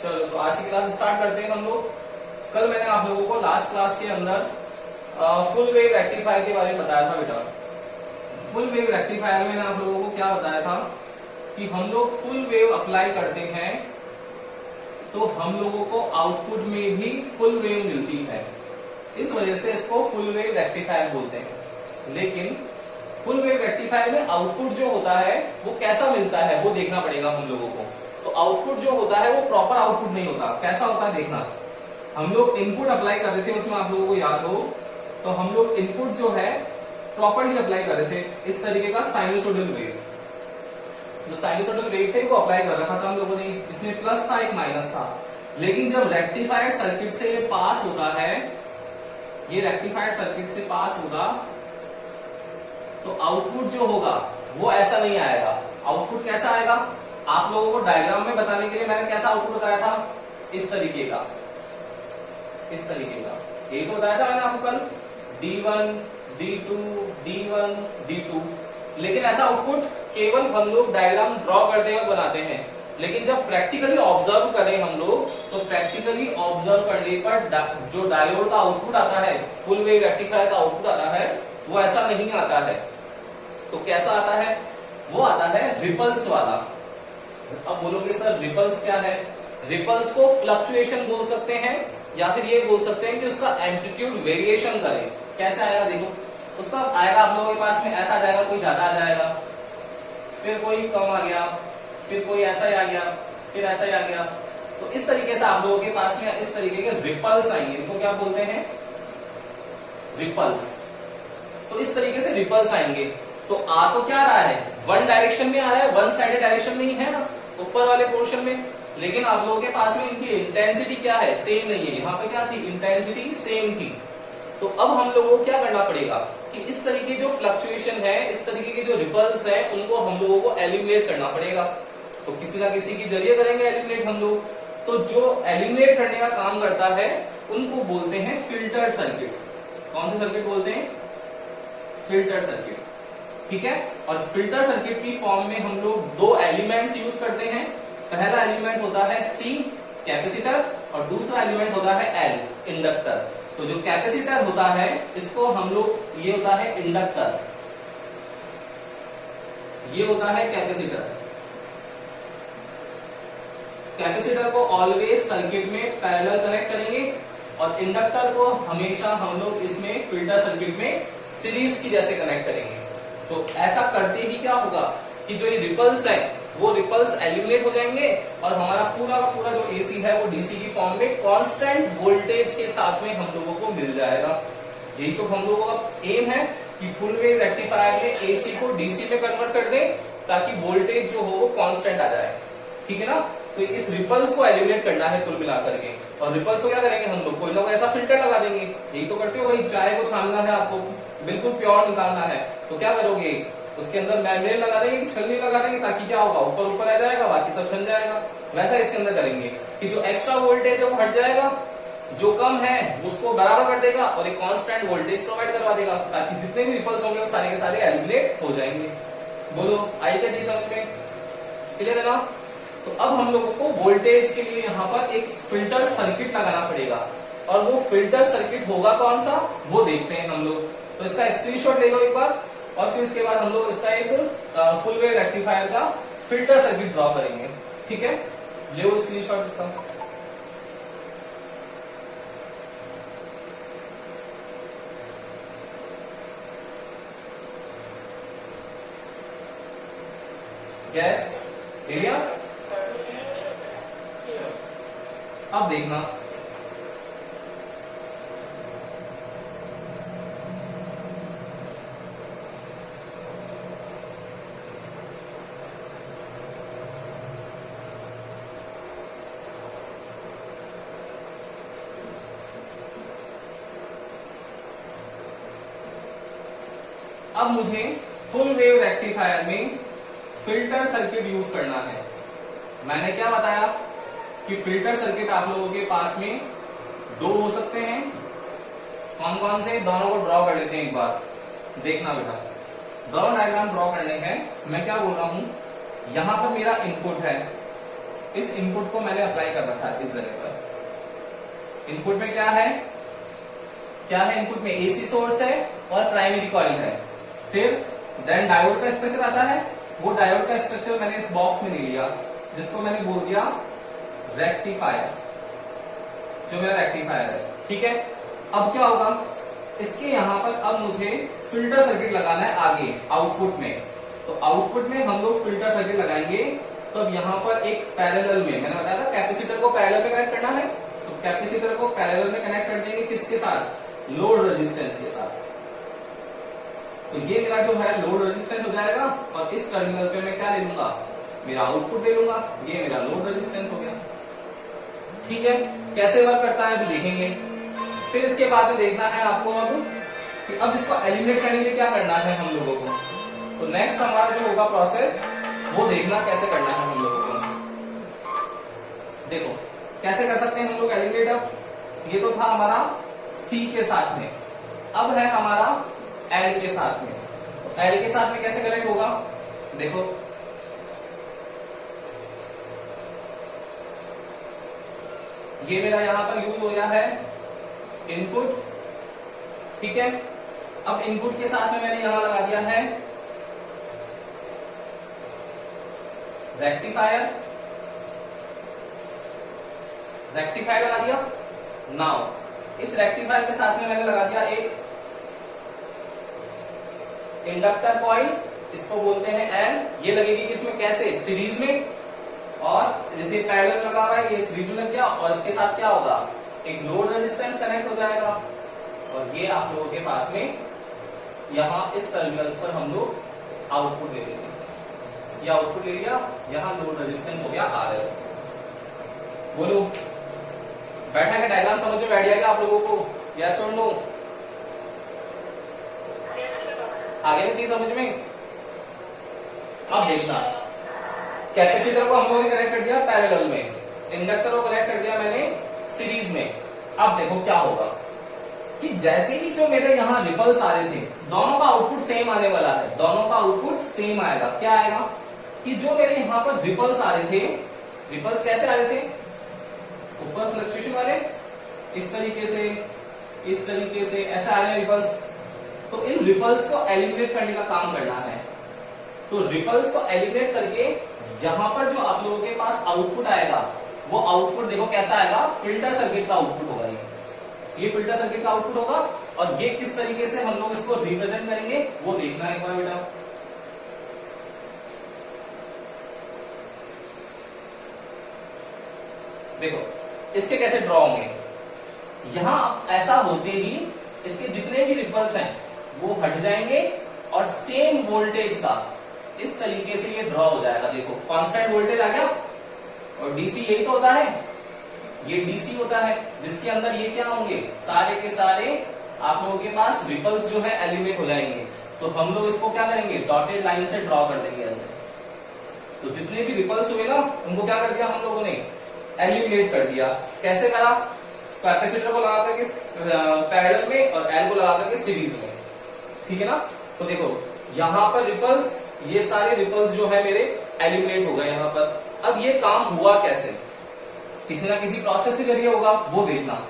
चलो तो आज की क्लास स्टार्ट करते हैं हम लोग। कल मैंने आप लोगों को लास्ट क्लास के अंदर फुल वेव रेक्टिफायर के बारे में बताया था बेटा। फुल वेव रेक्टिफायर में मैंने आप लोगों को क्या बताया था कि हम लोग फुल वेव अप्लाई करते हैं तो हम लोगों को आउटपुट में भी फुल वेव मिलती है, इस वजह से इसको फुल वेव रेक्टिफायर बोलते हैं। लेकिन फुल वेव रेक्टिफायर में आउटपुट जो होता है वो कैसा मिलता है वो देखना पड़ेगा हम लोगों को। तो आउटपुट जो होता है वो प्रॉपर आउटपुट नहीं होता, कैसा होता है देखना। हम लोग इनपुट अप्लाई कर रहे थे, उसमें आप लोगों को याद हो तो हम लोग इनपुट जो है प्रॉपरली अप्लाई कर रहे थे, इस तरीके का साइनोसोडल वेव। जो साइनोसोडल वेव थे वो अप्लाई कर रखा था हम लोगों ने, इसमें प्लस था एक माइनस था। लेकिन जब रेक्टिफायर सर्किट से ये पास होता है, ये रेक्टिफायर सर्किट से पास होगा तो आउटपुट जो होगा वो ऐसा नहीं आएगा। आउटपुट कैसा आएगा आप लोगों को डायग्राम में बताने के लिए मैंने कैसा आउटपुट बताया था, इस तरीके का, इस तरीके का। यही तो बताया था मैंने आपको कल, D1, D2, D1, D2। लेकिन ऐसा आउटपुट केवल हम लोग डायग्राम ड्रॉ करते हुए बनाते हैं। लेकिन जब प्रैक्टिकली ऑब्जर्व करें हम लोग तो प्रैक्टिकली ऑब्जर्व करने पर जो डायोड का आउटपुट आता है, फुल वेव रेक्टिफायर का आउटपुट आता है, वो ऐसा नहीं आता है। तो कैसा आता है, वो आता है रिपल्स वाला। अब बोलोगे सर रिपल्स क्या है? रिपल्स को फ्लक्चुएशन बोल सकते हैं या फिर ये बोल सकते हैं कि उसका एम्पलीट्यूड वेरिएशन करे। कैसे आएगा देखो, उसका आएगा आप लोगों के पास में ऐसा जाएगा, कोई ज्यादा आ जाएगा, फिर कोई कम आ गया, फिर कोई ऐसा ही आ गया, फिर ऐसा ही आ गया। तो इस तरीके से आप लोगों के पास में इस तरीके के रिपल्स आएंगे। इनको क्या बोलते हैं? रिपल्स। तो इस तरीके से रिपल्स आएंगे। तो आ तो क्या रहा है, वन डायरेक्शन में आ रहा है, वन साइडेड डायरेक्शन में ही है ना ऊपर वाले पोर्शन में। लेकिन आप लोगों के पास में इनकी इंटेंसिटी क्या है, सेम नहीं है। यहाँ पे क्या थी, इंटेंसिटी सेम थी। तो अब हम लोगों को क्या करना पड़ेगा कि इस तरीके जो फ्लक्चुएशन है, इस तरीके के जो रिपल्स है, उनको हम लोगों को एलिमिनेट करना पड़ेगा। तो किसी ना किसी के जरिए करेंगे एलिमिनेट हम लोग। तो जो एलिमिनेट करने का काम करता है उनको बोलते हैं फिल्टर सर्किट। कौन से सर्किट बोलते हैं? Filter circuit. ठीक है। और फिल्टर सर्किट की फॉर्म में हम लोग दो एलिमेंट्स यूज करते हैं। पहला एलिमेंट होता है C, कैपेसिटर, और दूसरा एलिमेंट होता है L, इंडक्टर। तो जो कैपेसिटर होता है इसको हम लोग, ये होता है इंडक्टर, ये होता है कैपेसिटर। कैपेसिटर को ऑलवेज सर्किट में पैरेलल कनेक्ट करेंगे और इंडक्टर को हमेशा हम लोग इसमें फिल्टर सर्किट में सीरीज की जैसे कनेक्ट करेंगे। तो ऐसा करते ही क्या होगा कि जो ये रिपल्स है वो रिपल्स एलिमिनेट हो जाएंगे और हमारा पूरा का पूरा जो एसी है वो डीसी की फॉर्म में कांस्टेंट वोल्टेज के साथ में हम लोगों को मिल जाएगा। यही तो हम लोगों का एम है कि फुल वेव रेक्टिफायर में एसी को डीसी में कन्वर्ट कर दे ताकि वोल्टेज जो हो वो कांस्टेंट आ जाए। ठीक है ना। तो इस रिपल्स को एलिमिनेट करना है कुल मिलाकर के। और रिपल्स को क्या करेंगे हम लोग, कोई ना कोई ऐसा फिल्टर लगा देंगे। यही तो करते हो भाई, चाय को छानना है आपको, बिल्कुल प्योर निकालना है, तो क्या करोगे, उसके अंदर मेम्ब्रेन लगा देंगे कि छलनी लगा देंगे, ताकि क्या होगा, ऊपर ऊपर आ जाएगा, बाकी सब छन जाएगा। वैसा इसके अंदर करेंगे कि जो एक्स्ट्रा वोल्टेज है वो हट जाएगा, जो कम है उसको बराबर कर देगा और एक कांस्टेंट वोल्टेज प्रोवाइड करवा देगा, ताकि जितने भी रिपल्स होंगे वो सारे के सारे एलिमिनेट हो जाएंगे। बोलो आई क्या चीज समझ में? क्लियर है ना। तो अब हम लोगों को वोल्टेज के लिए यहाँ पर एक फिल्टर सर्किट लगाना पड़ेगा, और वो फिल्टर सर्किट होगा कौन सा वो देखते हैं हम लोग। तो इसका स्क्रीनशॉट ले लो एक बार, और फिर इसके बाद हम लोग इसका एक फुल वेव रेक्टिफायर का फिल्टर सर्किट ड्रॉ करेंगे। ठीक है, ले लो स्क्रीनशॉट इसका। Gas area. अब देखना, अब मुझे फुल वेव रेक्टिफायर में फिल्टर सर्किट यूज करना है। मैंने क्या बताया कि फिल्टर सर्किट आप लोगों के पास में दो हो सकते हैं। कौन कौन से, दोनों को ड्रॉ कर लेते हैं एक बार, देखना बेटा। दोनों डायग्राम ड्रॉ करने हैं। मैं क्या बोल रहा हूं, यहां पर मेरा इनपुट है, इस इनपुट को मैंने अप्लाई कर रखा है इस जगह पर। इनपुट में क्या है, इनपुट में एसी सोर्स है और प्राइमरी कॉइल है। फिर देन डायोड का स्ट्रक्चर आता है, वो डायोड का स्ट्रक्चर मैंने इस बॉक्स में ले लिया, जिसको मैंने बोल दिया रेक्टिफायर, जो मेरा रेक्टिफायर है। ठीक है, अब क्या होगा, इसके यहां पर अब मुझे फिल्टर सर्किट लगाना है आगे आउटपुट में। तो आउटपुट में हम लोग फिल्टर सर्किट लगाएंगे। तो अब यहां पर एक पैरेलल में, मैंने बताया था कैपेसिटर को पैरेलल में कनेक्ट करना है, तो कैपेसिटर को पैरेलल में कनेक्ट कर देंगे किसके साथ, लोड रेजिस्टेंस के साथ। तो ये मेरा जो है लोड रेजिस्टेंस हो जाएगा, और इस टर्मिनल पे मैं क्या ले लूंगा, मेरा आउटपुट ले लूंगा, ये मेरा लोड रेजिस्टेंस हो गया। ठीक है, कैसे वर्क करता है अभी देखेंगे। फिर इसके बाद में देखना है आपको अब कि अब इसको एलिमिनेट करने के लिए क्या करना है हम लोगों को। तो नेक्स्ट हमारा जो होगा प्रोसेस, वो देखना कैसे करना है हम लोगों को। देखो कैसे कर सकते हैं हम लोग एलिमिनेट। अब ये तो था हमारा सी के साथ में, अब है हमारा एल के साथ में। तो एल के साथ में कैसे कनेक्ट होगा, देखो ये मेरा यहां पर यूज हो गया है इनपुट। ठीक है, अब इनपुट के साथ में मैंने यहां लगा दिया है रेक्टिफायर, रेक्टिफायर लगा दिया। नाउ इस रेक्टिफायर के साथ में मैंने लगा दिया एक इंडक्टर कॉइल, इसको बोलते हैं एल। ये लगेगी किसमें, कैसे, सीरीज में, और जैसे पैरेलल लगा हुआ है ये सीरीज में लग गया, और इसके साथ क्या होगा, एक लोड रेजिस्टेंस कनेक्ट हो जाएगा। और ये आप लोगों के पास में यहां इस टर्मिनल्स पर हम लोग आउटपुट ले लेंगे। ये आउटपुट ले लिया, यहां लोड रेजिस्टेंस हो गया RL। बोलो बैठा के डायग्राम समझ में बैठ गया आप लोगों को, यस और नो, आगे की चीज समझ में। अब देखना, कैपेसिटर को हम लोगों ने कनेक्ट कर दिया पैरेलल में, इंडक्टर को कनेक्ट कर दिया मैंने सीरीज में। अब देखो क्या होगा कि जैसे ही जो मेरे यहाँ रिपल्स आ रहे थे, दोनों का आउटपुट सेम आने वाला है, दोनों का आउटपुट सेम आएगा। क्या आएगा कि जो मेरे यहाँ पर रिपल्स आ रहे थे, रिपल्स कैसे आ रहे थे, ऊपर फ्लक्चुएशन वाले, इस तरीके से, इस तरीके से ऐसे आ रहे हैं रिपल्स। तो इन रिपल्स को एलिमिनेट करने का काम करना है। तो रिपल्स को एलिमिनेट करके यहां पर जो आप लोगों के पास आउटपुट आएगा, वो आउटपुट देखो कैसा आएगा, फिल्टर सर्किट का आउटपुट होगा। ये फिल्टर सर्किट का आउटपुट होगा, और ये किस तरीके से हम लोग इसको रिप्रेजेंट करेंगे वो देखना है एक बार बेटा। देखो इसके कैसे ड्रॉ होंगे, यहां ऐसा होते ही इसके जितने भी रिपल्स हैं वो हट जाएंगे, और सेम वोल्टेज का इस तरीके से ये ड्रॉ हो जाएगा। देखो कांस्टेंट वोल्टेज आ गया, और डीसी यही तो होता है, ये डीसी होता है, जिसके अंदर ये क्या होंगे, सारे के सारे आप लोगों के पास रिपल्स जो है एलिमिनेट हो जाएंगे। तो हम लोग इसको क्या करेंगे, डॉटेड लाइन से ड्रॉ कर देंगे ऐसे। तो जितने भी रिपल्स हुए ना, उनको क्या कर दिया हम लोगों ने, एलिमिनेट कर दिया। कैसे करा, कैपेसिटर को लगा करके पैरेलल में, और एल को लगा करके सीरीज में। ठीक है ना। तो देखो यहां पर रिपल्स, ये सारे रिपल्स जो है मेरे एलिमिनेट हो गए यहां पर। अब ये काम हुआ कैसे, किसी ना किसी प्रोसेस के जरिए होगा, वो देखना।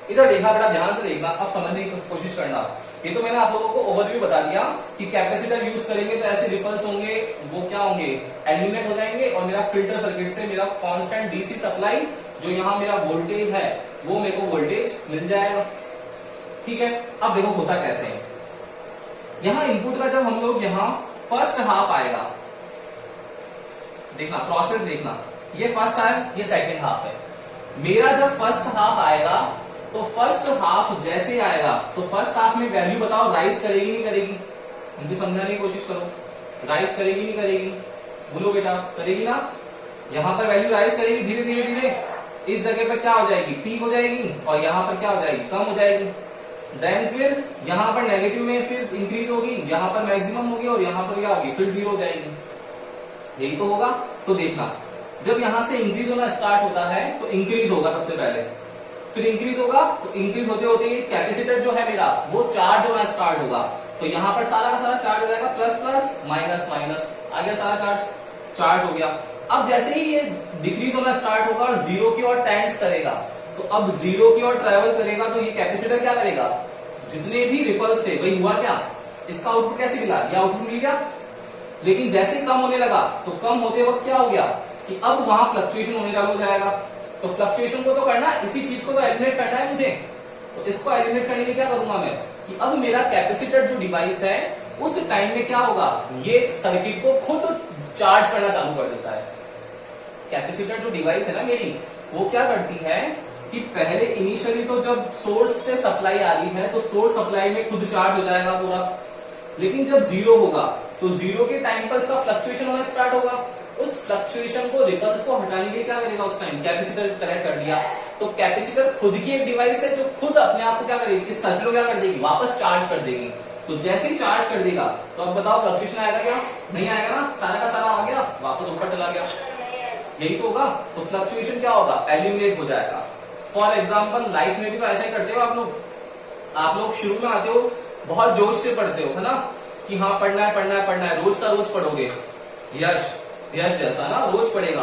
इधर देखना बेटा, ध्यान से देखना, अब समझने की कोशिश करना। ये तो मैंने आप लोगों को ओवरव्यू बता दिया कि कैपेसिटर यूज करेंगे तो ऐसे रिपल्स होंगे, वो क्या होंगे, एलिमिनेट हो जाएंगे, और मेरा फिल्टर सर्किट से मेरा कांस्टेंट डीसी सप्लाई, जो यहाँ मेरा वोल्टेज है, वो मेरे को वोल्टेज मिल जाएगा। ठीक है, अब देखो होता कैसे है। यहाँ इनपुट का जब हम लोग यहाँ फर्स्ट हाफ आएगा, देखना प्रोसेस देखना, ये फर्स्ट है, ये सेकंड हाफ है। मेरा जब फर्स्ट हाफ आएगा, तो फर्स्ट हाफ जैसे आएगा, तो फर्स्ट हाफ में वैल्यू बताओ, राइज करेगी नहीं करेगी, मुझे समझाने की कोशिश करो, राइज करेगी नहीं करेगी, बोलो बेटा, करेगी ना। यहाँ पर वैल्यू राइज करेगी धीरे धीरे धीरे, इस जगह पर क्या हो जाएगी, पीक हो जाएगी, और यहाँ पर क्या हो जाएगी, कम हो जाएगी। देन फिर यहाँ पर नेगेटिव में फिर इंक्रीज होगी, यहाँ पर मैक्सिमम होगी, और यहाँ पर क्या होगी, फिर जीरो हो जाएगी। यही तो होगा। तो देखना, जब यहां से इंक्रीज होना स्टार्ट होता है, तो इंक्रीज होगा सबसे पहले, फिर इंक्रीज होगा, तो इंक्रीज होते होते कैपेसिटर जो है मेरा, वो चार्ज होना स्टार्ट होगा। तो यहाँ पर सारा का सारा चार्ज हो जाएगा, प्लस प्लस माइनस माइनस, आ गया सारा चार्ज, चार्ज हो गया। अब जैसे ही ये डिक्रीज होना स्टार्ट होगा और जीरो की ओर टेंड्स करेगा, तो अब जीरो की ओर ट्रेवल करेगा तो ये कैपेसिटर क्या करेगा, जितने भी रिपल्स थे वही हुआ क्या, इसका आउटपुट कैसे मिला, ये आउटपुट मिल गया। लेकिन जैसे कम होने लगा तो कम होते वक्त क्या हो गया कि अब वहां फ्लक्चुएशन होने चालू हो जाएगा। तो फ्लक्चुएशन को तो करना, इसी चीज को तो एलिमिनेट करना है मुझे, तो इसको एलिमिनेट करने के लिए क्या करूंगा मैं कि अब मेरा कैपेसिटर जो डिवाइस है उस टाइम में क्या होगा, ये सर्किट को खुद चार्ज करना चालू कर देता है। कैपेसिटर जो डिवाइस है ना मेरी, वो क्या करती है कि पहले इनिशियली तो जब सोर्स से सप्लाई आ रही है तो सोर्स सप्लाई में खुद चार्ज हो जाएगा पूरा, लेकिन जब जीरो होगा तो जीरो के टाइम पर इसका फ्लक्चुएशन होना स्टार्ट होगा। उस फ्लक्चुएशन को, रिपल्स को हटाने के लिए क्या करेगा, उस टाइम कैपेसिटर कनेक्ट कर दिया, तो कैपेसिटर खुद की एक डिवाइस है जो खुद अपने आप को क्या करेगी, इस सर्किट को क्या कर देगी, वापस चार्ज कर देगी। तो जैसे ही चार्ज कर देगा तो अब बताओ फ्लक्चुएशन आएगा क्या, नहीं आएगा ना, सारा का सारा आ गया वापस ऊपर चला गया, यही तो होगा। तो फ्लक्चुएशन क्या होगा, एलिमिनेट हो जाएगा। फॉर एग्जाम्पल लाइफ में भी तो ऐसा ही करते हो आप लोग शुरू में आते हो बहुत जोश से पढ़ते हो, है ना, कि हाँ पढ़ना है पढ़ना है पढ़ना है, रोज का रोज पढ़ोगे, यश यश जैसा ना रोज पढ़ेगा।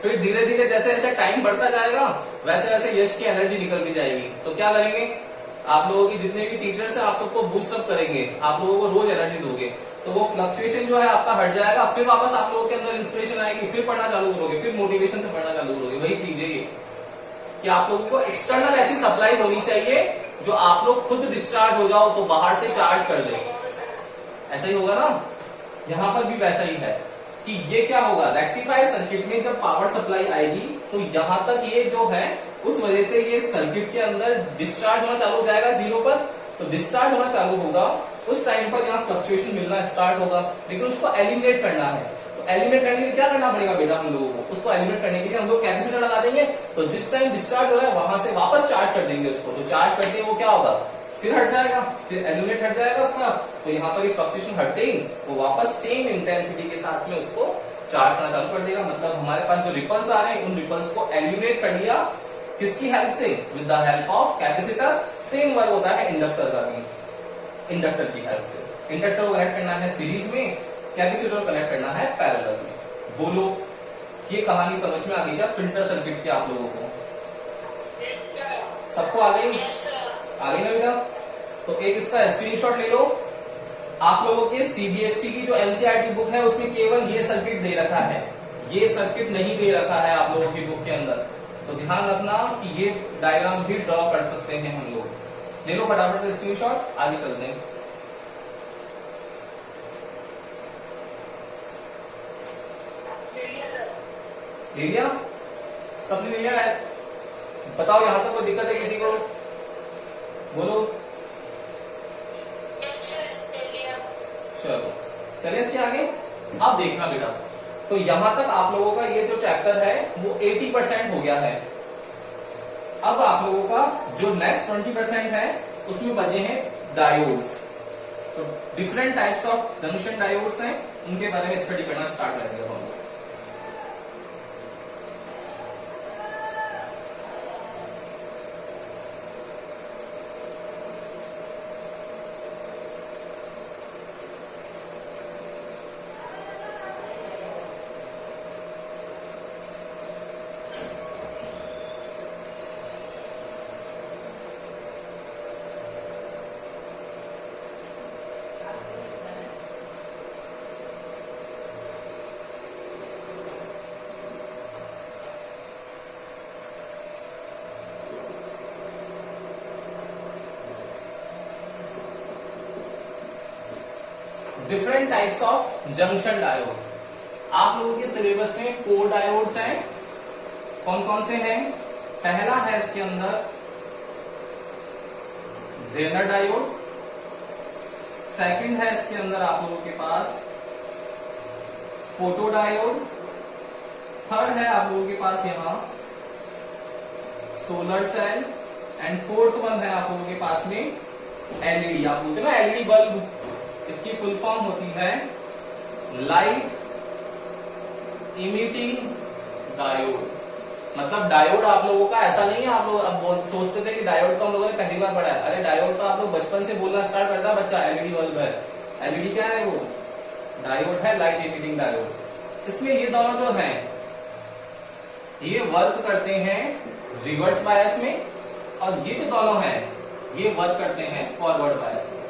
फिर धीरे धीरे जैसे जैसे टाइम बढ़ता जाएगा वैसे वैसे यश की एनर्जी निकलती जाएगी। तो क्या करेंगे, आप लोगों की जितने भी टीचर्स हैं आप सबको बूस्ट अप करेंगे, आप लोगों को रोज एनर्जी दोगे, तो वो फ्लक्चुएशन जो है आपका हट जाएगा। फिर वापस आप लोगों के अंदर इंस्पिरेशन आएगी, फिर पढ़ना चालू करोगे, फिर मोटिवेशन से पढ़ना चालू करोगे। वही चीज है ये कि आप लोगों को एक्सटर्नल ऐसी सप्लाई होनी चाहिए जो आप लोग खुद डिस्चार्ज हो जाओ तो बाहर से चार्ज कर दे। ऐसा ही होगा ना, यहां पर भी वैसा ही है कि ये क्या होगा, रेक्टिफायर सर्किट में जब पावर सप्लाई आएगी तो यहां तक ये जो है उस वजह से ये सर्किट के अंदर डिस्चार्ज होना चालू हो जाएगा जीरो पर। तो डिस्चार्ज होना चालू होगा उस टाइम पर यहाँ फ्लक्चुएशन मिलना स्टार्ट होगा, लेकिन उसको एलिमिनेट करना है। तो एलिमिनेट करने के लिए क्या करना पड़ेगा बेटा हम लोगों को, उसको एलिमिनेट करने के लिए हम लोग कैपेसिटर लगा देंगे। तो जिस टाइम डिस्चार्ज हो रहा है वहां से वापस चार्ज कर देंगे उसको, तो चार्ज करते वो क्या होगा, फिर हट जाएगा, फिर एलिमिनेट हट जाएगा उसका। तो यहाँ पर ये फ्लक्चुएशन हटते ही वो वापस सेम इंटेंसिटी के साथ में उसको चार्ज करना चालू कर देगा। मतलब हमारे पास जो रिपल्स आ रहे हैं उन रिपल्स को एलिमिनेट कर दिया, किसकी हेल्प से, with the help of capacitor. Same work होता है इंडक्टर का भी, इंडक्टर की हेल्प से। इंडक्टर को कनेक्ट करना है सीरीज में, कैपेसिटर को कनेक्ट करना है पैरेलल में। बोलो ये कहानी समझ में आ गई क्या फिल्टर सर्किट की आप लोगों को, सबको आ गई, आ गई ना बेटा। तो एक इसका स्क्रीनशॉट ले लो। आप लोगों के सीबीएसई की जो एनसीईआरटी बुक है उसमें केवल ये सर्किट दे रखा है, ये सर्किट नहीं दे रखा है आप लोगों की बुक के अंदर। तो ध्यान रखना कि ये डायग्राम भी ड्रॉ कर सकते हैं हम लोग। ले लो फटाफट से स्क्रीनशॉट, आगे चलते हैं। ले लिया सबने, ले लिया है? बताओ यहां तक कोई दिक्कत है किसी को, बोलो। चलो चलिए इसके आगे। अब देखना बेटा, तो यहां तक आप लोगों का ये जो चैप्टर है वो 80% हो गया है। अब आप लोगों का जो नेक्स्ट 20% है उसमें बचे हैं डायोड्स। तो different types of junction diodes हैं, उनके बारे में स्टडी करना स्टार्ट करेंगे हम। Different types of junction diode. आप लोगों के सिलेबस में 4 डायोड्स हैं। कौन कौन से हैं? पहला है इसके अंदर जेनर डायोड, सेकंड है इसके अंदर आप लोगों के पास फोटो डायोड, थर्ड है आप लोगों के पास यहां solar cell, and fourth one है आप लोगों के पास में एलईडी। आप बोलते हैं ना एलईडी बल्ब, इसकी फुल फॉर्म होती है लाइट इमिटिंग डायोड। मतलब डायोड आप लोगों का ऐसा नहीं है, आप लोग अब सोचते थे कि डायोड तो हम लोगों ने पहली बार पढ़ा है। अरे डायोड तो आप लोग बचपन से बोलना स्टार्ट करता है बच्चा, एलईडी बल्ब है। एलईडी क्या है? वो डायोड है, लाइट इमिटिंग डायोड। इसमें ये दोनों जो है ये वर्क करते हैं रिवर्स बायस में, और ये जो दोनों हैं ये वर्क करते हैं फॉरवर्ड बायस में।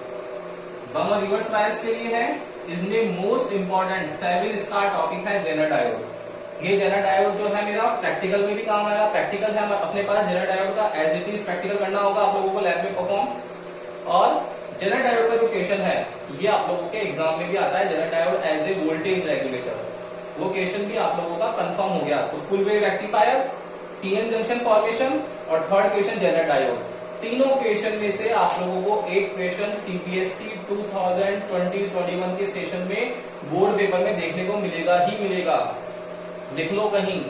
दोनों रिवर्स बायस के लिए है। इसमें मोस्ट इंपॉर्टेंट 7 स्टार टॉपिक है जेनर डायोड। ये जेनर डायोड जो है मेरा प्रैक्टिकल में भी काम आएगा। प्रैक्टिकल है अपने पास जेनर डायोड का, एज इट इज प्रैक्टिकल करना होगा आप लोगों को लैब में परफॉर्म। और जेनर डायोड का जो क्वेश्चन है ये आप लोगों के एग्जाम में भी आता है, zener diode as a voltage regulator. वो क्वेश्चन भी आप लोगों का कंफर्म हो गया। तो full wave rectifier, PN junction formation और थर्ड क्वेश्चन जेनर डायोड। तीनों क्वेश्चन में से आप लोगों को एक क्वेश्चन सीबीएसई 2020-21 के सेशन में बोर्ड पेपर में देखने को मिलेगा ही मिलेगा। लिख लो कहीं,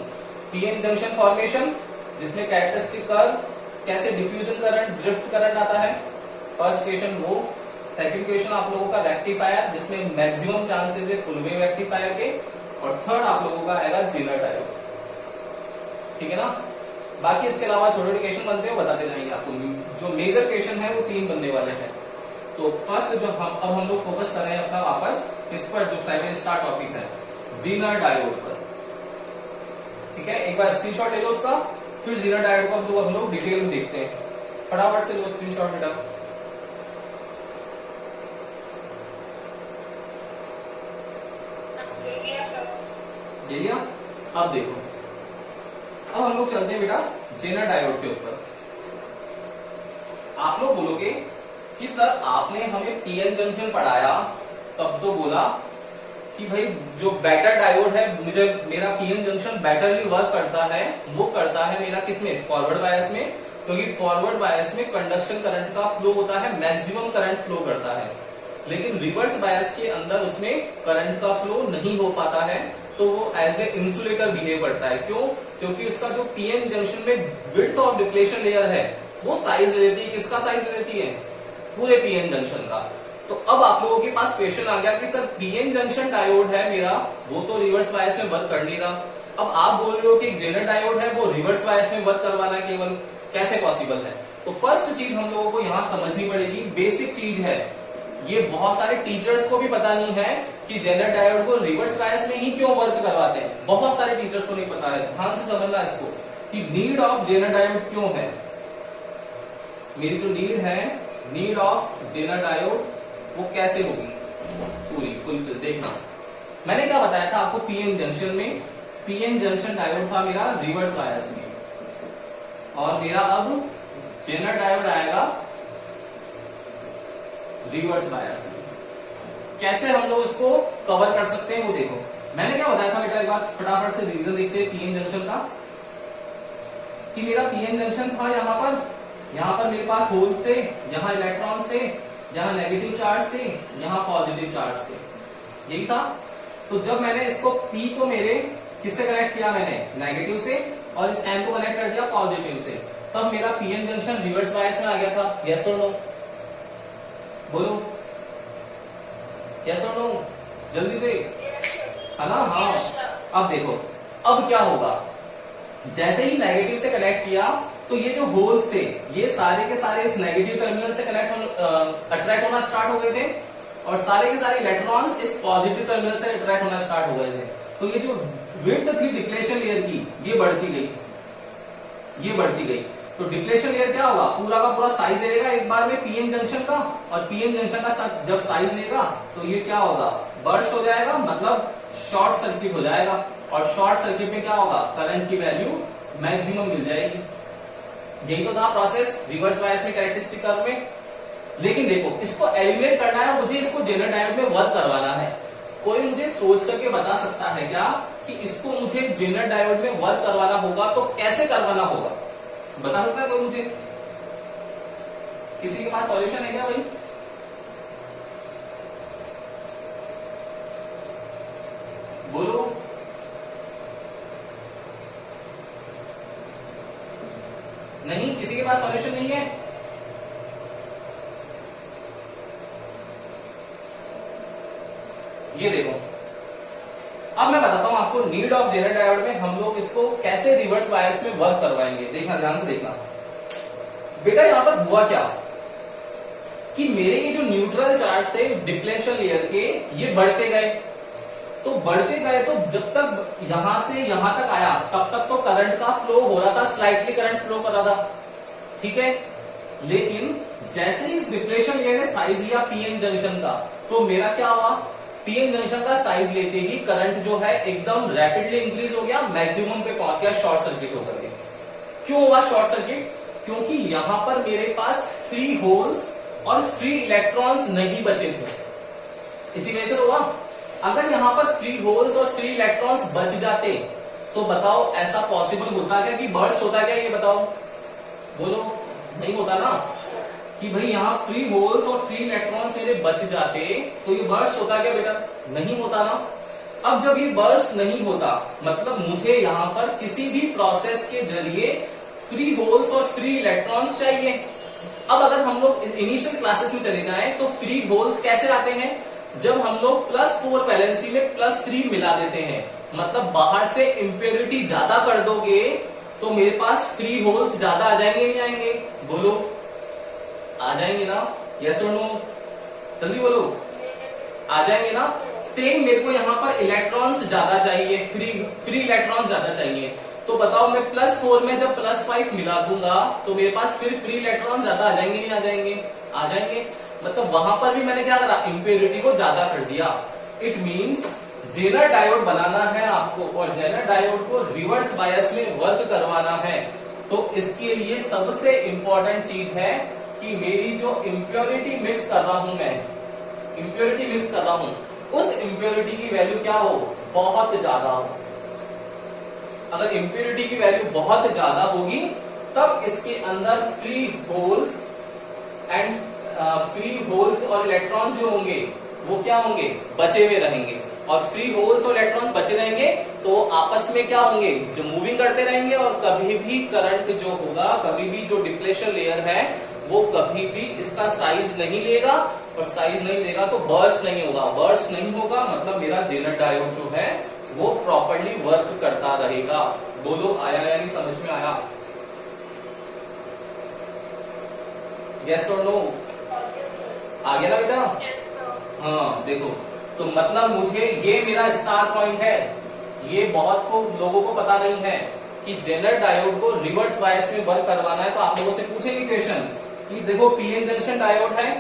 पीएन जंक्शन फॉर्मेशन जिसमें कैरेक्टरिस्टिक कर्व, कैसे डिफ्यूजन करंट, ड्रिफ्ट करंट आता है, फर्स्ट क्वेश्चन वो। सेकंड क्वेश्चन आप लोगों का रेक्टिफायर जिसमें मैक्सिमम चांसेस है फुल वेव रेक्टिफायर के, और थर्ड आप लोगों का आएगा जेनर डायोड। ठीक है ना। बाकी इसके अलावा छोटे छोटे क्वेश्चन बनते हैं बताते जाएंगे आपको। जो मेजर क्वेश्चन है वो 3 बनने वाले हैं। तो फर्स्ट जो अब हम लोग फोकस कर रहे हैं अपना वापस इस पर, जो 7 स्टार टॉपिक है जेनर डायोड पर। ठीक है, एक बार स्क्रीनशॉट ले लो उसका, फिर जेनर डायोड को हम लोग डिटेल में देखते हैं। फटाफट से लो स्क्रीनशॉट बेटा। ले लिया। अब देखो, अब हम लोग चलते हैं बेटा जेनर डायोड के ऊपर। आप लोग बोलोगे कि सर आपने हमें पीएन जंक्शन पढ़ाया, तब तो बोला कि भाई जो बैटर डायोड है, मुझे मेरा पीएन जंक्शन बैटरली वर्क करता है, वो करता है मेरा किसमें, फॉरवर्ड बायस में, क्योंकि फॉरवर्ड बायस में कंडक्शन करंट का फ्लो होता है, मैक्सिमम करंट फ्लो करता है। लेकिन रिवर्स बायस के अंदर उसमें करंट का फ्लो नहीं हो पाता है, तो वो एज ए इंसुलेटर बिहेव करता है। क्यों? क्योंकि उसका जो पीएन जंक्शन में विड्थ ऑफ डिप्लेशन लेयर है वो साइज ले लेती है। किसका साइज ले लेती है? पूरे पीएन जंक्शन का। तो अब आप लोगों के पास क्वेश्चन आ गया कि सर पीएन जंक्शन डायोड है मेरा, वो तो रिवर्स बायस में वर्क कर नहीं रहा। अब आप बोल रहे हो कि जेनर डायोड है वो रिवर्स बायस में वर्क करवाना है केवल, कैसे पॉसिबल है? तो फर्स्ट चीज हम लोगों को यहाँ समझनी पड़ेगी, बेसिक चीज है, ये बहुत सारे टीचर्स को भी पता नहीं है कि जेनर डायोड को रिवर्स बायस में ही क्यों वर्क करवाते हैं। बहुत सारे टीचर्स को नहीं पता है। ध्यान से समझना इसको कि नीड ऑफ जेनर डायोड क्यों है। मेरी जो नीड है, नीड ऑफ जेनर डायोड, वो कैसे होगी पूरी फुलफिल। देखना मैंने क्या बताया था आपको, पीएन जंक्शन में, पीएन जंक्शन डायोड था मेरा रिवर्स बायस में, और मेरा अब जेनर डायोड आएगा रिवर्स बायस में। कैसे हम लोग इसको कवर कर सकते हैं वो देखो। मैंने क्या बताया था बेटा, एक बार फटाफट से रीजन देखते हैं पीएन जंक्शन का, कि मेरा पीएन जंक्शन था यहाँ पर मेरे पास होल्स थे, यहाँ इलेक्ट्रॉन्स थे, यहाँ नेगेटिव चार्ज थे, यहाँ पॉजिटिव चार्ज थे, यही था। तो जब मैंने इसको पी को मेरे किससे कनेक्ट किया, मैंने नेगेटिव से, और इस एम को कनेक्ट कर दिया पॉजिटिव से, तब मेरा पीएन जंक्शन रिवर्स बायस में आ गया था। यस और नो? बोलो यस और नो जल्दी से, है ना? हाँ। अब देखो, अब क्या होगा, जैसे ही नेगेटिव से कनेक्ट किया तो ये जो होल्स थे ये सारे के सारे इस नेगेटिव टर्मिनल से अट्रैक्ट होना स्टार्ट हो गए थे, और सारे के सारे इलेक्ट्रॉन्स इस पॉजिटिव टर्मिनल से अट्रैक्ट होना स्टार्ट हो गए थे। तो ये जो विड्थ थी डिप्लेशन लेयर की, ये बढ़ती गई, ये बढ़ती गई। तो डिप्लेशन लेयर क्या होगा, पूरा का पूरा साइज ले लेगा एक बार में पीएन जंक्शन का, और पीएन जंक्शन का जब साइज लेगा तो ये क्या होगा, बर्स्ट हो जाएगा, मतलब शॉर्ट सर्किट हो जाएगा, और शॉर्ट सर्किट में क्या होगा, करंट की वैल्यू मैक्सिमम मिल जाएगी। यही तो था प्रोसेस रिवर्स बायस में, कैरेक्टरिस्टिक कर्व में। लेकिन देखो, इसको एलिमिनेट करना है, मुझे इसको जेनर डायोड में वर्क करवाना है। कोई मुझे सोच करके बता सकता है क्या कि इसको मुझे जेनर डायोड में वर्क करवाना होगा तो कैसे करवाना होगा? बता सकता है कोई मुझे? किसी के पास सॉल्यूशन है क्या भाई? बोलो। नहीं, किसी के पास सॉल्यूशन नहीं है? ये देखो, अब मैं बताता हूं आपको नीड ऑफ जेनर डायोड में हम लोग इसको कैसे रिवर्स बायस में वर्क करवाएंगे। देखना, ध्यान से देखना बेटा। यहां पर हुआ क्या कि मेरे ये जो न्यूट्रल चार्ज थे डिप्लेशन लेयर के, ये बढ़ते गए। तो तो बढ़ते गए तो जब तक यहां से यहां तक आया तब तक तो करंट का फ्लो हो रहा था, स्लाइटली करंट फ्लो कर रहा था, ठीक है। लेकिन जैसे ही इस डिप्लेशन लेयर ने साइज लिया पीएन जंक्शन का, तो मेरा क्या हुआ, पीएन जंक्शन का साइज लेते ही करंट जो है एकदम रैपिडली इंक्रीज हो गया, मैक्सिमम पे पहुंच गया शॉर्ट सर्किट होकर के। क्यों हुआ शॉर्ट सर्किट? क्योंकि यहां पर मेरे पास फ्री होल्स और फ्री इलेक्ट्रॉन्स नहीं बचे थे, इसी वजह से हुआ। अगर यहां पर फ्री होल्स और फ्री इलेक्ट्रॉन्स बच जाते तो बताओ ऐसा पॉसिबल होता क्या कि बर्स्ट होता क्या, ये बताओ, बोलो। नहीं होता ना कि भाई यहां फ्री होल्स और फ्री इलेक्ट्रॉन्स मेरे बच जाते तो ये बर्स्ट होता क्या बेटा, नहीं होता ना। अब जब ये बर्स्ट नहीं होता मतलब मुझे यहां पर किसी भी प्रोसेस के जरिए फ्री होल्स और फ्री इलेक्ट्रॉन्स चाहिए। अब अगर हम लोग इनिशियल क्लासेस में चले जाएं तो फ्री होल्स कैसे आते हैं, जब हम लोग +4 वैलेंसी में +3 मिला देते हैं, मतलब बाहर से इंप्योरिटी ज्यादा कर दोगे तो मेरे पास फ्री होल्स ज्यादा आ जाएंगे, नहीं आएंगे, बोलो, आ जाएंगे ना, यस और नो, जल्दी बोलो, आ जाएंगे ना। सेम मेरे को यहाँ पर इलेक्ट्रॉन्स ज्यादा चाहिए, फ्री इलेक्ट्रॉन्स ज्यादा चाहिए, तो बताओ मैं +4 में जब +5 मिला दूंगा तो मेरे पास फिर फ्री इलेक्ट्रॉन ज्यादा आ जाएंगे, नहीं आ जाएंगे, आ जाएंगे। मतलब वहां पर भी मैंने क्या करा, इंप्योरिटी को ज्यादा कर दिया। इट मींस जेनर डायोड बनाना है आपको और जेनर डायोड को रिवर्स बायस में वर्क करवाना है, तो इसके लिए सबसे इंपॉर्टेंट चीज है कि मेरी जो इंप्योरिटी मिक्स कर रहा हूं मैं, इंप्योरिटी मिक्स कर रहा हूं, उस इंप्योरिटी की वैल्यू क्या हो, बहुत ज्यादा हो। अगर इंप्योरिटी की वैल्यू बहुत ज्यादा होगी तब इसके अंदर free holes and free holes और इलेक्ट्रॉन्स जो होंगे वो क्या होंगे, बचे हुए रहेंगे। और फ्री होल्स और इलेक्ट्रॉन्स बचे रहेंगे तो आपस में क्या होंगे, जो मूविंग करते रहेंगे और कभी भी करंट जो होगा, कभी भी जो डिप्लेशन लेयर है वो कभी भी इसका साइज नहीं लेगा, और साइज नहीं लेगा तो बर्स्ट नहीं होगा, बर्स्ट नहीं होगा मतलब मेरा जेनर डायोड जो है वो प्रॉपर्ली वर्क करता रहेगा। बोलो आया या नहीं, समझ में आया, यस और नो, आ गया ना बेटा। हाँ देखो, तो मतलब मुझे ये मेरा स्टार पॉइंट है, ये बहुत को लोगों को पता नहीं है कि जेनर डायोड को रिवर्स बायस में वर्क करवाना है। तो आप लोगों से पूछेंगे क्वेश्चन, प्लीज देखो, पीएन जंक्शन डायोड है,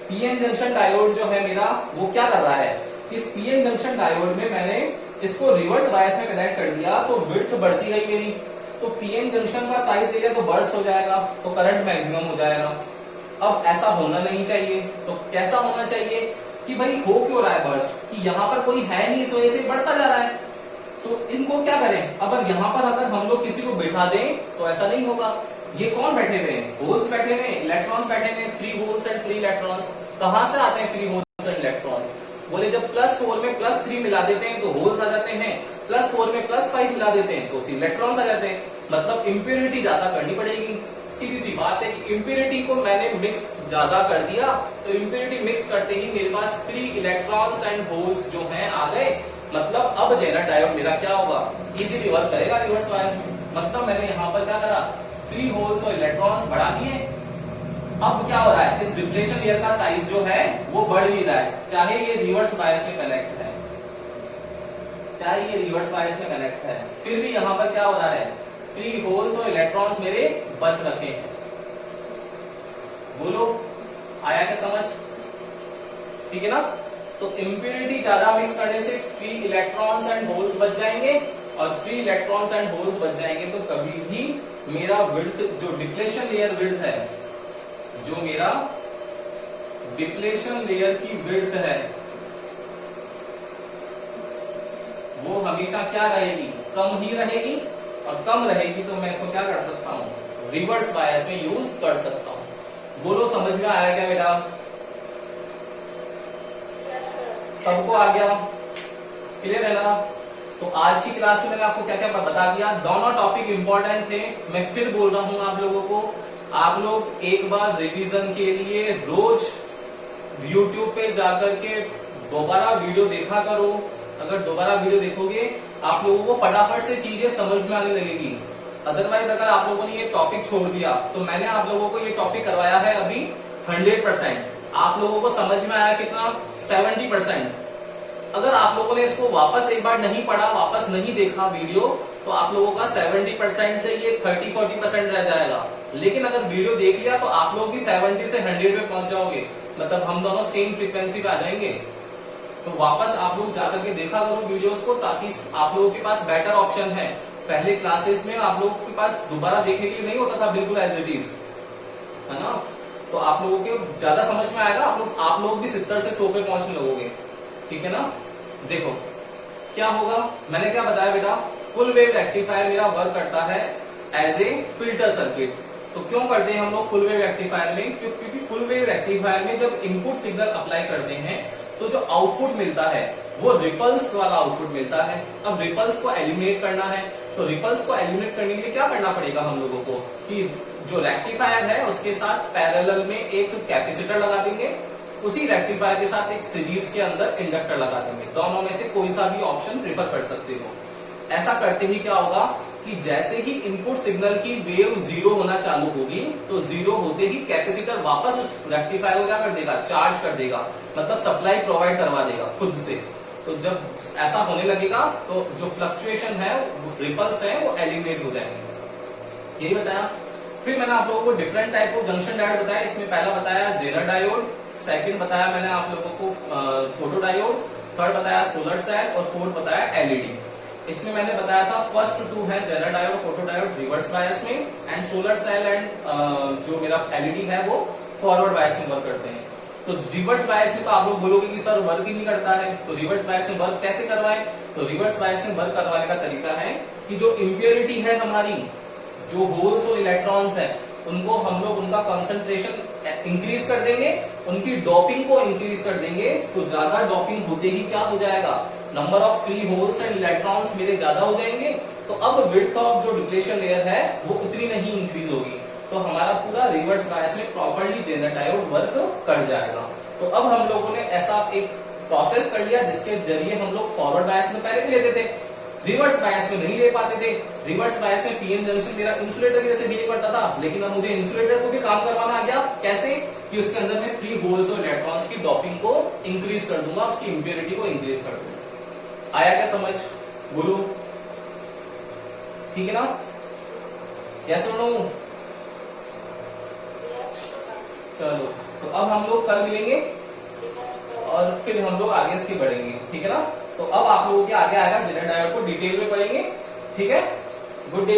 पीएन जंक्शन डायोड जो है मेरा वो क्या कर रहा है, इस पीएन जंक्शन डायोड में मैंने इसको रिवर्स बायस में कनेक्ट कर दिया तो विड्थ बढ़ती गई मेरी, तो पीएन जंक्शन का साइज ले लिया तो बर्स्ट हो जाएगा, तो करंट मैक्सिमम हो जाएगा। अब ऐसा होना नहीं चाहिए, तो कैसा होना चाहिए कि भाई हो क्यों रहा है बर्स्ट, कि यहाँ पर कोई है नहीं, इस वजह से बढ़ता जा रहा है। तो इनको क्या करें, अब यहाँ पर अगर हम लोग किसी को बैठा दें तो ऐसा नहीं होगा। ये कौन बैठे हुए हैं, होल्स बैठे हुए हैं, इलेक्ट्रॉन्स बैठे हुए हैं, free holes and free electrons. कहां से आते हैं फ्री होल्स एंड इलेक्ट्रॉन्स, बोले जब +4 में +3 मिला देते हैं तो होल्स आ जाते हैं, +4 में +5 मिला देते हैं तो फिर इलेक्ट्रॉन्स आ जाते हैं। मतलब इंप्योरिटी ज्यादा करनी पड़ेगी, सीधी सी बात है कि इंप्योरिटी को मैंने मिक्स ज्यादा कर दिया, तो इंप्योरिटी मिक्स करते ही मेरे पास फ्री इलेक्ट्रॉन्स एंड होल्स जो हैं आ गए। मतलब अब जेनर डायोड मेरा क्या होगा, इजीली वर्क करेगा रिवर्स बायस में। मतलब मैंने यहाँ पर क्या करा, फ्री होल्स और इलेक्ट्रॉन्स बढ़ा दिए। अब क्या हो रहा है, इस डिप्लेशन लेयर का साइज जो है वो बढ़ ही रहा है, चाहे ये रिवर्स बायस में कनेक्ट है, चाहे ये रिवर्स बायस में कनेक्ट है, फिर भी यहाँ पर क्या हो रहा है, फ्री होल्स और इलेक्ट्रॉन्स मेरे बच रखे हैं। बोलो आया क्या समझ, ठीक है ना। तो इंप्योरिटी ज्यादा मिक्स करने से फ्री इलेक्ट्रॉन्स एंड होल्स बच जाएंगे, और फ्री इलेक्ट्रॉन्स एंड होल्स बच जाएंगे तो कभी भी मेरा विड्थ जो डिप्लेशन लेयर विड्थ है, जो मेरा डिप्लेशन लेयर की विड्थ है वो हमेशा क्या रहेगी, कम ही रहेगी। और कम रहेगी तो मैं इसको क्या कर सकता हूँ, रिवर्स बायस में यूज कर सकता हूँ। बोलो समझ में आया क्या बेटा, सबको आ गया, क्लियर है ना। तो आज की क्लास में मैंने आपको क्या क्या बता दिया, दोनों टॉपिक इंपॉर्टेंट थे। मैं फिर बोल रहा हूं आप लोगों को, आप लोग एक बार रिवीजन के लिए रोज YouTube पे जाकर के दोबारा वीडियो देखा करो। अगर दोबारा वीडियो देखोगे आप लोगों को फटाफट से चीजें समझ में आने लगेगी। अदरवाइज अगर आप लोगों ने ये टॉपिक छोड़ दिया, तो मैंने आप लोगों को ये टॉपिक करवाया है अभी 100%, आप लोगों को समझ में आया कितना, 70%। अगर आप आप लोगों ने इसको वापस एक बार नहीं पढ़ा, वापस नहीं देखा वीडियो, तो आप लोगों का 70% से ये 30-40% रह जाएगा। लेकिन अगर वीडियो देख लिया तो आप लोगों की 70 से 100 पे पहुंच जाओगे, मतलब हम दोनों सेम फ्रीक्वेंसी पे आ जाएंगे। तो वापस आप लोग जाकर के देखा करो वीडियोस को, ताकि आप लोगों के पास बेटर ऑप्शन है। पहले क्लासेस में आप लोगों के पास दोबारा देखने के लिए नहीं होता था, बिल्कुल एज इट इज, है ना। तो आप लोगों के ज्यादा समझ में आएगा, आप लोग भी 70 से 100 पे पहुंचने लगोगे, ठीक है ना। देखो क्या होगा, मैंने क्या बताया बेटा, फुल वेव रेक्टिफायर मेरा वर्क करता है एज ए फिल्टर सर्किट। तो क्यों करते हैं हम लोग फुल वेव रेक्टिफायर में, क्योंकि फुल वेव रेक्टिफायर में जब इनपुट सिग्नल अप्लाई करते हैं तो जो आउटपुट मिलता है वो रिपल्स वाला आउटपुट मिलता है। अब रिपल्स को एलिमिनेट करना है, तो रिपल्स को एलिमिनेट करने के लिए क्या करना पड़ेगा हम लोगों को, कि जो रेक्टिफायर है उसके साथ पैरेलल में एक कैपेसिटर लगा देंगे, उसी रेक्टिफायर के साथ एक सीरीज के अंदर इंडक्टर लगा देंगे। दोनों में से कोई सा भी ऑप्शन प्रिफर कर सकते हो। ऐसा करते ही क्या होगा कि जैसे ही इनपुट सिग्नल की वेव 0 होना चालू होगी, तो 0 होते ही कैपेसिटर वापस उस रेक्टिफायर को क्या कर देगा, चार्ज कर देगा, मतलब सप्लाई प्रोवाइड करवा देगा खुद से। तो जब ऐसा होने लगेगा तो जो फ्लक्चुएशन है, रिपल्स है, वो एलिमिनेट हो जाएंगे। यही बताया। फिर मैंने आप लोगों को different type of junction diode बताया। इसमें पहला बताया जेनर डायोड, सेकंड बताया मैंने आप लोगों को फोटो डायोड, थर्ड बताया सोलर सेल और फोर्थ बताया एलईडी। इसमें मैंने बताया था फर्स्ट टू है zener diode, photo diode reverse bias में, एंड सोलर सेल एंड जो मेरा एलईडी है वो फॉरवर्ड बायस में वर्क करते हैं। तो रिवर्स बायस में तो आप लोग बोलोगे कि सर वर्क ही नहीं करता है, तो रिवर्स बायस में वर्क कैसे करवाएं। तो रिवर्स बायस में वर्क करवाने का तरीका है कि जो इम्प्योरिटी है हमारी, जो होल्स और इलेक्ट्रॉन्स है, उनको हम लोग उनका कंसंट्रेशन इंक्रीज कर देंगे, उनकी डोपिंग को इंक्रीज कर देंगे। तो ज्यादा डोपिंग होते ही क्या हो जाएगा, number of free holes and electrons मेरे ज्यादा हो जाएंगे। तो अब विड्थ ऑफ जो डिप्लेशन लेयर है वो उतनी नहीं इंक्रीज होगी, तो हमारा पूरा रिवर्स बायस में प्रॉपर्ली जेनर डायोड वर्क कर जाएगा। तो अब हम लोगों ने ऐसा एक प्रोसेस कर लिया जिसके जरिए हम लोग फॉरवर्ड बायस में पहले भी लेते थे, रिवर्स बायस में नहीं ले पाते थे। रिवर्स बायस में पीएन जंक्शन मेरा इंसुलेटर जैसे बिहेव करता था, लेकिन अब मुझे इंसुलेटर को भी काम करवाना आ गया। कैसे, कि उसके अंदर मैं फ्री होल्स और इलेक्ट्रॉन्स की डोपिंग को इंक्रीज कर दूंगा, उसकी इंप्योरिटी को इंक्रीज कर दूंगा। आया क्या समझ, बोलो, ठीक है ना। यस और नो। चलो, तो अब हम लोग कल मिलेंगे और फिर हम लोग आगे इसके बढ़ेंगे, ठीक है ना। तो अब आप लोगों के आगे आएगा जेनर डायोड को डिटेल में पढ़ेंगे, ठीक है। Good day.